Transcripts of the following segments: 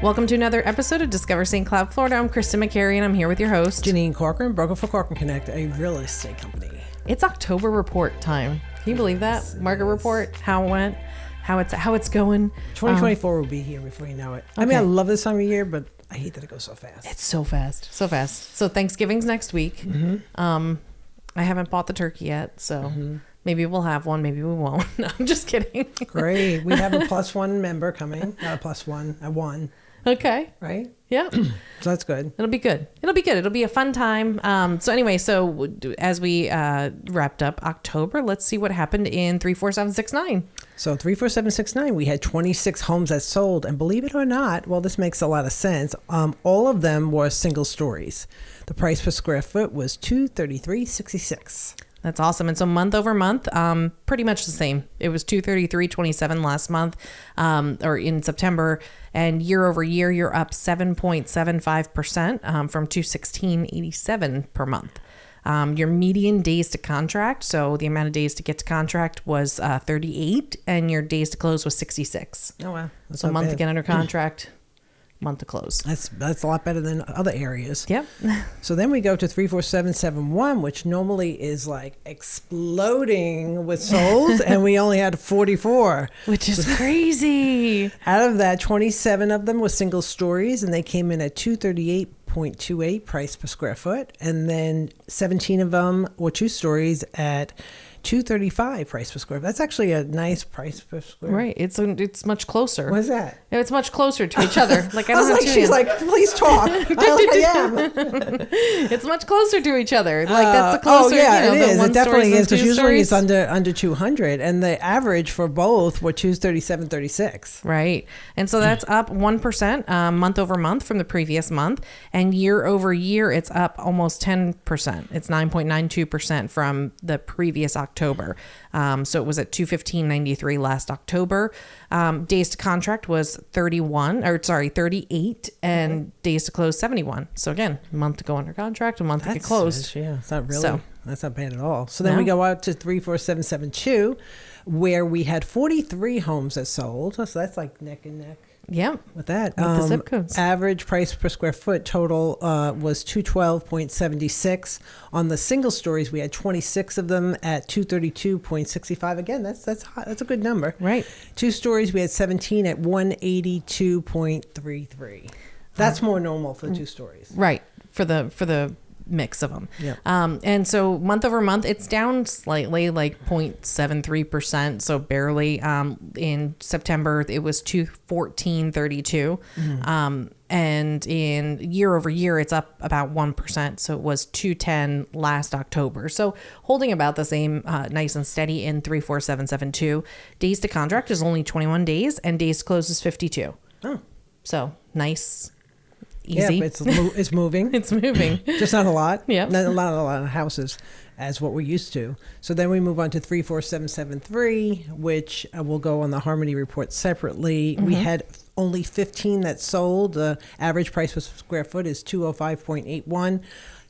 Welcome to another episode of Discover St. Cloud, Florida. I'm Kristin Macari, and I'm here with your host, Jeanine Corcoran, broker for Corcoran Connect, a real estate company. It's October report time. Can you believe that? Yes, Market report, how it went, how it's going. 2024 will be here before you know it. I mean, I love this time of year, but I hate that it goes so fast. It's so fast, so fast. So Thanksgiving's next week. I haven't bought the turkey yet, so maybe we'll have one, maybe we won't. No, I'm just kidding. Great. We have a +1 member coming. Not a +1, a 1. Okay. Right? Yeah. So that's good. It'll be good. It'll be a fun time. So as we wrapped up October, let's see what happened in 34769. So 34769, we had 26 homes that sold. And believe it or not, well, this makes a lot of sense. All of them were single stories. The price per square foot was $233.66. That's awesome. And so month over month, pretty much the same. It was $233.27 last month, or in September. And year over year, you're up 7.75% from $216.87 per month. Your median days to contract, so the amount of days to get to contract, was 38, and your days to close was 66. Oh, wow. That's so a month bad. to get under contract, month to close. That's a lot better than other areas. Yep. So then we go to 34771, which normally is like exploding with souls, and we only had 44. Which is crazy. Out of that, 27 of them were single stories, and they came in at $238.28 price per square foot. And then 17 of them were two stories at $235 price per square foot. That's actually a nice price per square. Right. It's much closer. What is that? It's much closer to each other. Like I don't was have like, to. she's like, please talk. I am. It's much closer to each other. Like that's the closer. Oh yeah, you know, it is. It definitely is, because usually stories. it's under 200, and the average for both were 237.36. Right. And so that's up 1% month over month from the previous month, and year over year it's up almost 10%. It's 9.92% from the previous October. So it was at 215.93 last October. Days to contract was 38, and days to close 71. So again, a month to go under contract, a month to get closed. Yeah, it's not really. So, that's not bad at all. So then we go out to 34772, where we had 43 homes that sold. So that's like neck and neck. Yeah. With that, With the zip codes. Average price per square foot total was $212.76. On the single stories, we had 26 of them at $232.65. Again, that's hot. That's a good number. Right. Two stories, we had 17 at $182.33. That's more normal for two stories. Right. For the mix of them. Yeah. And so month over month, it's down slightly, like 0.73%. So barely. In September, it was 214.32. And in year over year, it's up about 1%. So it was 210 last October. So holding about the same, nice and steady in 34772. Days to contract is only 21 days, and days to close is 52. Oh. So nice. Easy. Yeah, it's moving. It's moving. Just not a lot. Yeah. Not a lot of houses as what we're used to. So then we move on to 34773, which will go on the Harmony report separately. We had only 15 that sold. The average price per square foot is $205.81.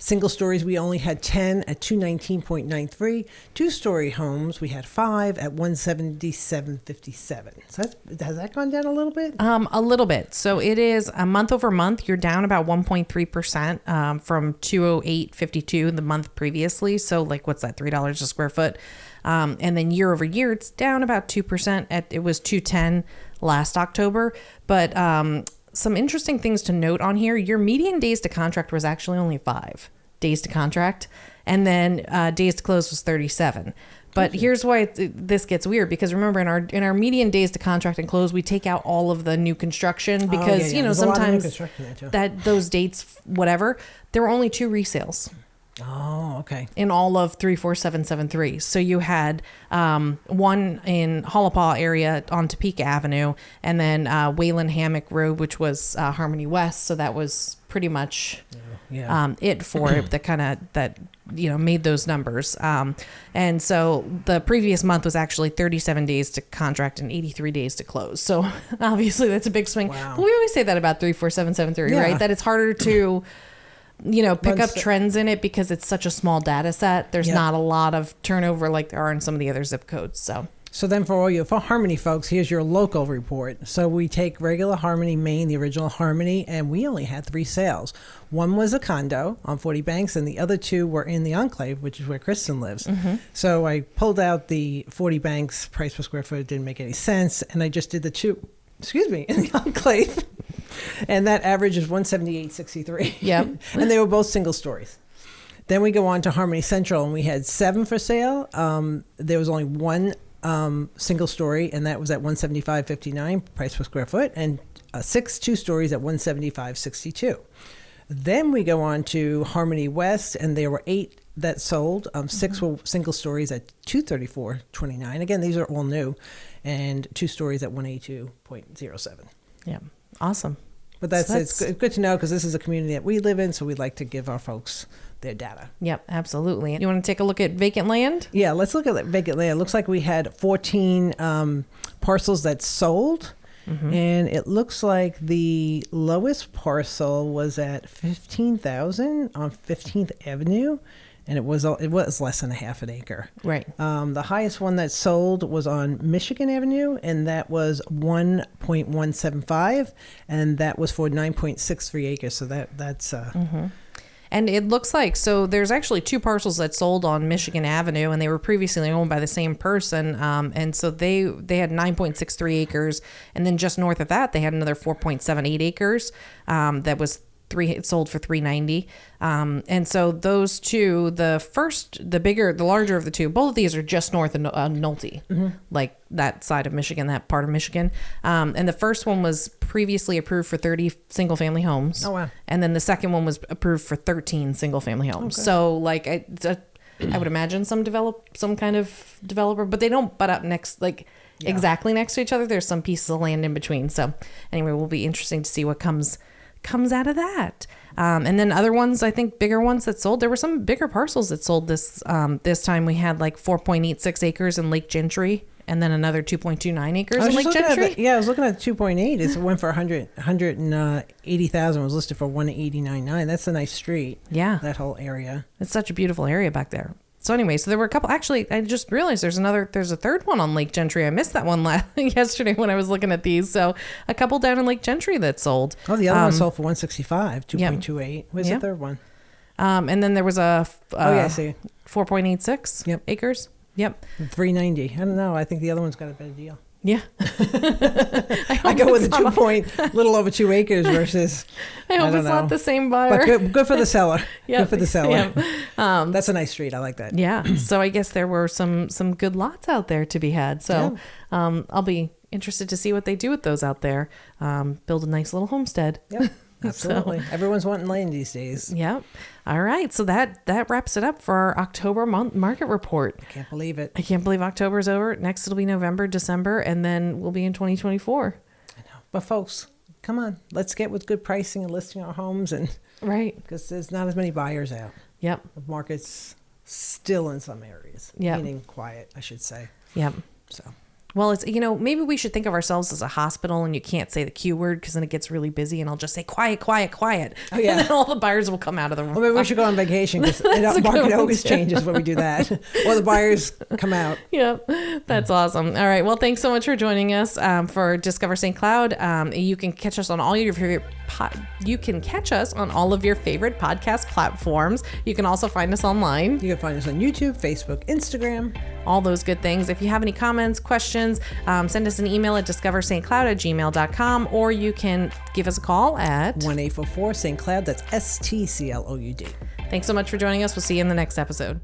Single stories, we only had 10 at $219.93. Two-story homes, we had 5 at $177.57. So has that gone down a little bit? A little bit. So it is a month over month. You're down about 1.3% from $208.52 the month previously. So like, what's that? $3 a square foot. And then year over year, it's down about 2%. It was $210 last October. But some interesting things to note on here. Your median days to contract was actually only 5 days to contract. And then days to close was 37. But here's why this gets weird, because remember, in our median days to contract and close, we take out all of the new construction because, you know, sometimes that those dates, whatever, there were only 2 resales. Oh, okay. In all of 34773. So you had one in Halapaw area on Topeka Avenue, and then Wayland Hammock Road, which was Harmony West. So that was pretty much it for it. That made those numbers. And so the previous month was actually 37 days to contract and 83 days to close. So obviously that's a big swing. Wow. But we always say that about 34773, right? That it's harder to pick up trends in it because it's such a small data set. There's not a lot of turnover like there are in some of the other zip codes. So So then for Harmony folks, here's your local report. So we take regular Harmony, Maine, the original Harmony, and we only had 3 sales. One was a condo on 40 Banks, and the other 2 were in the Enclave, which is where Kristin lives. So I pulled out the 40 Banks price per square foot. It didn't make any sense, and I just did the 2, in the Enclave. And that average is 178.63. Yep. And they were both single stories. Then we go on to Harmony Central, and we had 7 for sale. There was only 1 single story, and that was at 175.59 price per square foot, and 6 2 stories at 175.62. Then we go on to Harmony West, and there were 8 that sold. 6 were single stories at 234.29. Again, these are all new, and 2 stories at 182.07. Yeah, awesome. But it's good to know, because this is a community that we live in, so we'd like to give our folks their data. Yep, absolutely. You want to take a look at vacant land? Yeah, let's look at that vacant land. It looks like we had 14 parcels that sold, and it looks like the lowest parcel was at 15,000 on 15th Avenue, and it was less than a half an acre. Right. The highest one that sold was on Michigan Avenue, and that was 1.175, and that was for 9.63 acres. So that's. And it looks like, so there's actually 2 parcels that sold on Michigan Avenue, and they were previously owned by the same person. And so they had 9.63 acres. And then just north of that, they had another 4.78 acres that was sold for $390. And so those 2, the larger of the 2, both of these are just north of Nolte, like that side of Michigan, that part of Michigan. And the first one was previously approved for 30 single family homes. Oh, wow. And then the second one was approved for 13 single family homes. Okay. So like I would imagine some kind of developer, but they don't butt up exactly next to each other. There's some pieces of land in between. So anyway, it will be interesting to see what comes out of that. And then other ones, I think bigger ones that sold, there were some bigger parcels that sold this time. We had like 4.86 acres in Lake Gentry, and then another 2.29 acres in Lake Gentry. I was looking at 2.8. It went for 180,000, was listed for 189.9. That's a nice street. Yeah. That whole area. It's such a beautiful area back there. So anyway, so there were a couple. Actually, I just realized there's a third one on Lake Gentry. I missed that one yesterday when I was looking at these. So a couple down in Lake Gentry that sold. Oh, the other one sold for 165, 2.28. Where's the third one? And then there was I see 4.86 acres. Yep. 390. I don't know. I think the other one's got a better deal. Yeah. I go with the little over 2 acres versus. I hope it's not the same buyer. But good for the seller. Yep. Good for the seller. Yep. That's a nice street. I like that. Yeah. So I guess there were some good lots out there to be had. So I'll be interested to see what they do with those out there. Build a nice little homestead. Yep. Absolutely. Everyone's wanting land these days. Yep. All right. So that wraps it up for our October market report. I can't believe it. I can't believe October's over. Next it'll be November, December, and then we'll be in 2024. I know. But folks, come on. Let's get with good pricing and listing our homes, and right. Because there's not as many buyers out. Yep. The market's still in some areas. Yep. Meaning quiet, I should say. Yep. So. Well, it's, maybe we should think of ourselves as a hospital, and you can't say the Q word because then it gets really busy, and I'll just say quiet, quiet, quiet. Oh, yeah. And then all the buyers will come out of the room. Well, maybe we should go on vacation because the market always changes when we do that. Or the buyers come out. Yep. That's awesome. All right. Well, thanks so much for joining us for Discover St. Cloud. You can catch us on all your favorite podcast platforms. You can also find us online. You can find us on YouTube, Facebook, Instagram. All those good things. If you have any comments, questions, send us an email at discoverstcloud@gmail.com, or you can give us a call at 1-844 St. Cloud. That's STCLOUD. Thanks so much for joining us. We'll see you in the next episode.